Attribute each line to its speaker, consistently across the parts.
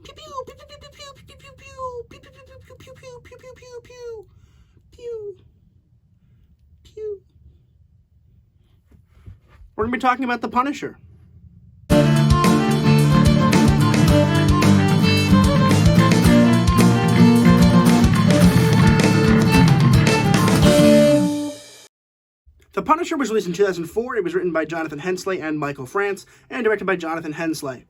Speaker 1: Pew pew pew pew pew pew pew pew pew pew pew pew pew pew pew pew pew pew pew pew. We're gonna be talking about The Punisher. The Punisher was released in 2004. It was written by Jonathan Hensley and Michael France, and directed by Jonathan Hensley.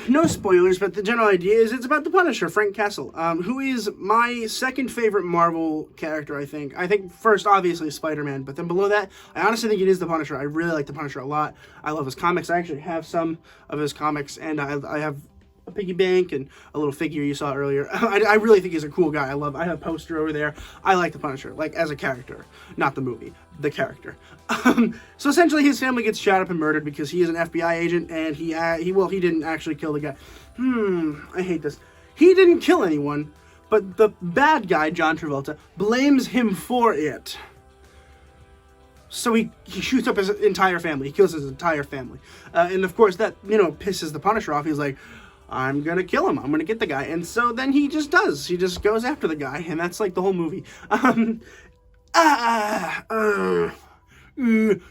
Speaker 1: No spoilers, but the general idea is it's about the Punisher, Frank Castle, who is my second favorite Marvel character, I think. I think first, obviously, Spider-Man, but then below that, I honestly think it is the Punisher. I really like the Punisher a lot. I love his comics. I actually have some of his comics, and I have a piggy bank and a little figure you saw earlier. I really think he's a cool guy. I have a poster over there. I like the Punisher, like as a character, not the movie, the character. So essentially his family gets shot up and murdered because he is an FBI agent, and he didn't actually kill the guy. I hate this. He didn't kill anyone, but the bad guy, John Travolta, blames him for it. So he shoots up his entire family. He kills his entire family. And of course that, pisses the Punisher off. He's like, I'm gonna kill him. I'm gonna get the guy. And so then he just does. He just goes after the guy, and that's like the whole movie.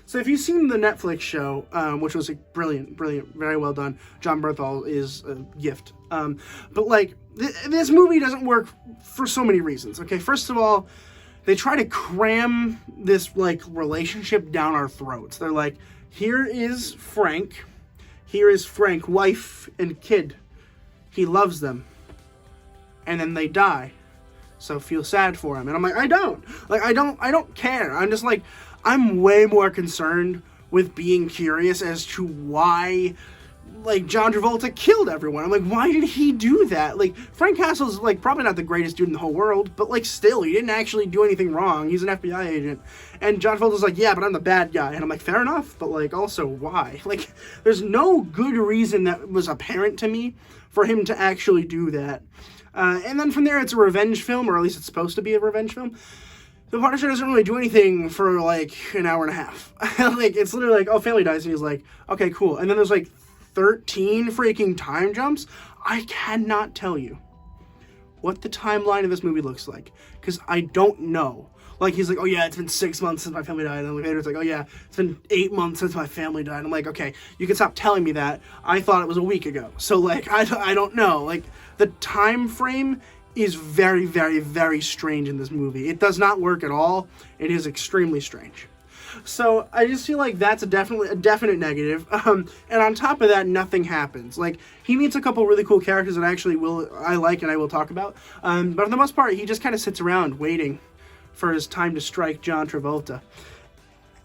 Speaker 1: So if you've seen the Netflix show, which was like brilliant, very well done. John Bernthal is a gift. But like this movie doesn't work for so many reasons. Okay, first of all, they try to cram this like relationship down our throats. They're like, here is Frank, wife and kid. He loves them. And then they die. So feel sad for him. And I'm like, I don't care. I'm just like, I'm way more concerned with being curious as to why, like, John Travolta killed everyone. I'm like, why did he do that? Like, Frank Castle's, like, probably not the greatest dude in the whole world, but, like, still, he didn't actually do anything wrong. He's an FBI agent. And John Travolta's like, yeah, but I'm the bad guy. And I'm like, fair enough, but, like, also, why? Like, there's no good reason that was apparent to me for him to actually do that. And then from there, it's a revenge film, or at least it's supposed to be a revenge film. The Punisher doesn't really do anything for, like, an hour and a half. Like, it's literally like, oh, family dies, and he's like, okay, cool. And then there's, like, 13 freaking time jumps. I cannot tell you what the timeline of this movie looks like, because I don't know. Like, he's like, oh yeah, it's been 6 months since my family died. And later it's like, oh yeah, it's been 8 months since my family died. I'm like, okay, you can stop telling me that. I thought it was a week ago. So, like, I don't know. Like, the time frame is very, very, very strange in this movie. It does not work at all. It is extremely strange. So I just feel like that's a definite negative. And on top of that, nothing happens. Like, he meets a couple really cool characters that I like and I will talk about. But for the most part, he just kind of sits around waiting for his time to strike John Travolta.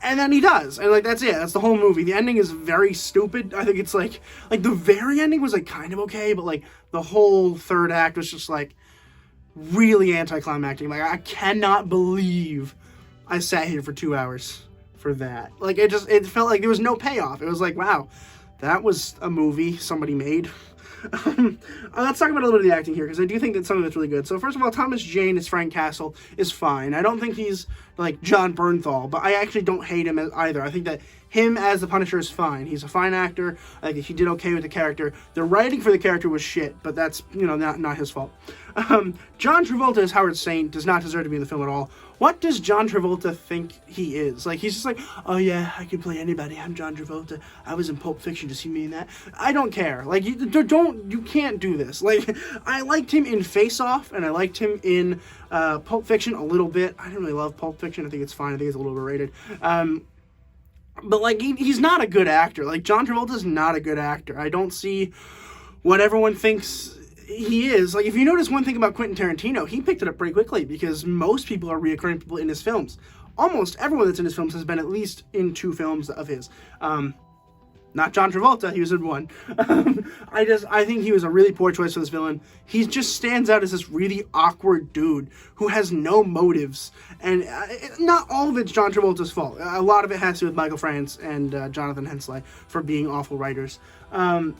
Speaker 1: And then he does. And, like, that's it. That's the whole movie. The ending is very stupid. I think it's, like the very ending was, like, kind of okay, but, like, the whole third act was just, like, really anticlimactic. Like, I cannot believe I sat here for 2 hours for that. Like, it felt like there was no payoff. It was like, wow, that was a movie somebody made. Let's talk about a little bit of the acting here, because I do think that some of it's really good. So first of all, Thomas Jane as Frank Castle is fine. I don't think he's like John Bernthal, but I actually don't hate him either. I think that him as the Punisher is fine. He's a fine actor. I think he did okay with the character. The writing for the character was shit, but that's, not his fault. John Travolta as Howard Saint does not deserve to be in the film at all. What does John Travolta think he is? Like, he's just like, oh yeah, I can play anybody. I'm John Travolta. I was in Pulp Fiction. To see me in that? I don't care. Like, you can't do this. Like, I liked him in Face Off, and I liked him in Pulp Fiction a little bit. I don't really love Pulp Fiction. I think it's fine. I think it's a little overrated. But, like, he's not a good actor. Like, John Travolta's not a good actor. I don't see what everyone thinks he is. Like, if you notice one thing about Quentin Tarantino, he picked it up pretty quickly, because most people are reoccurring people in his films. Almost everyone that's in his films has been at least in 2 films of his. Not John Travolta, he was in 1. I think he was a really poor choice for this villain. He just stands out as this really awkward dude who has no motives. And not all of it's John Travolta's fault. A lot of it has to do with Michael France and Jonathan Hensley for being awful writers. And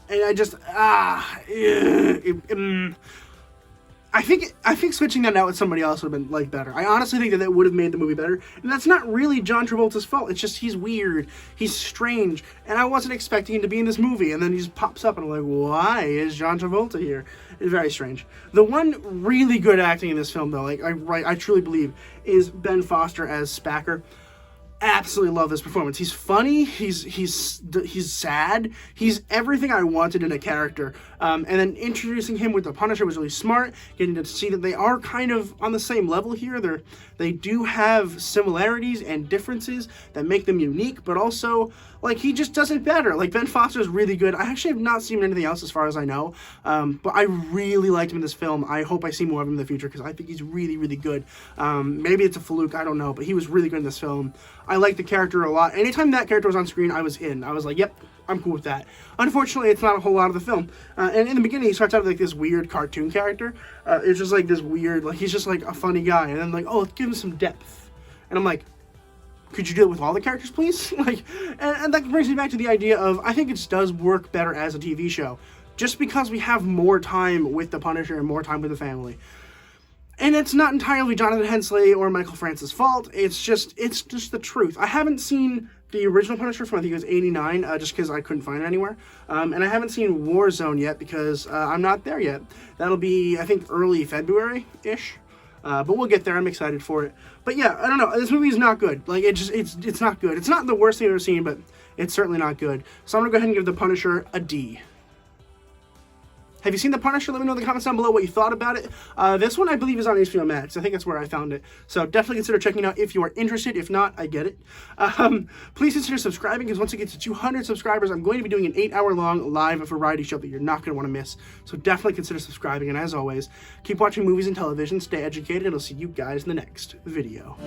Speaker 1: I think switching that out with somebody else would have been like better. I honestly think that would have made the movie better, and that's not really John Travolta's fault. It's just he's weird, he's strange, and I wasn't expecting him to be in this movie, and then he just pops up, and I'm like, why is John Travolta here? It's very strange. The one really good acting in this film, though, like I truly believe, is Ben Foster as Spacker. Absolutely love this performance. He's funny. He's sad. He's everything I wanted in a character. And then introducing him with the Punisher was really smart. Getting to see that they are kind of on the same level here. They do have similarities and differences that make them unique, but also like he just does it better. Like Ben Foster is really good. I actually have not seen him in anything else as far as I know, but I really liked him in this film. I hope I see more of him in the future because I think he's really, really good. Maybe it's a fluke, I don't know, but he was really good in this film. I like the character a lot. Anytime that character was on screen, I was in. I was like, yep, I'm cool with that. Unfortunately, it's not a whole lot of the film. And in the beginning, he starts out like this weird cartoon character. It's just like this weird, like he's just like a funny guy. And then like, oh, let's give him some depth. And I'm like, could you do it with all the characters, please? And that brings me back to the idea of, I think it does work better as a TV show. Just because we have more time with the Punisher and more time with the family. And it's not entirely Jonathan Hensley or Michael France's fault. It's just the truth. I haven't seen the original Punisher from, I think it was 89, just because I couldn't find it anywhere. And I haven't seen Warzone yet because I'm not there yet. That'll be, I think, early February-ish. But we'll get there. I'm excited for it. But yeah, I don't know. This movie is not good. Like, it's not good. It's not the worst thing I've ever seen, but it's certainly not good. So I'm going to go ahead and give The Punisher a D. Have you seen The Punisher? Let me know in the comments down below what you thought about it. This one, I believe, is on HBO Max. I think that's where I found it. So definitely consider checking it out if you are interested. If not, I get it. Please consider subscribing, because once it gets to 200 subscribers, I'm going to be doing an 8-hour-long live variety show that you're not going to want to miss. So definitely consider subscribing. And as always, keep watching movies and television, stay educated, and I'll see you guys in the next video.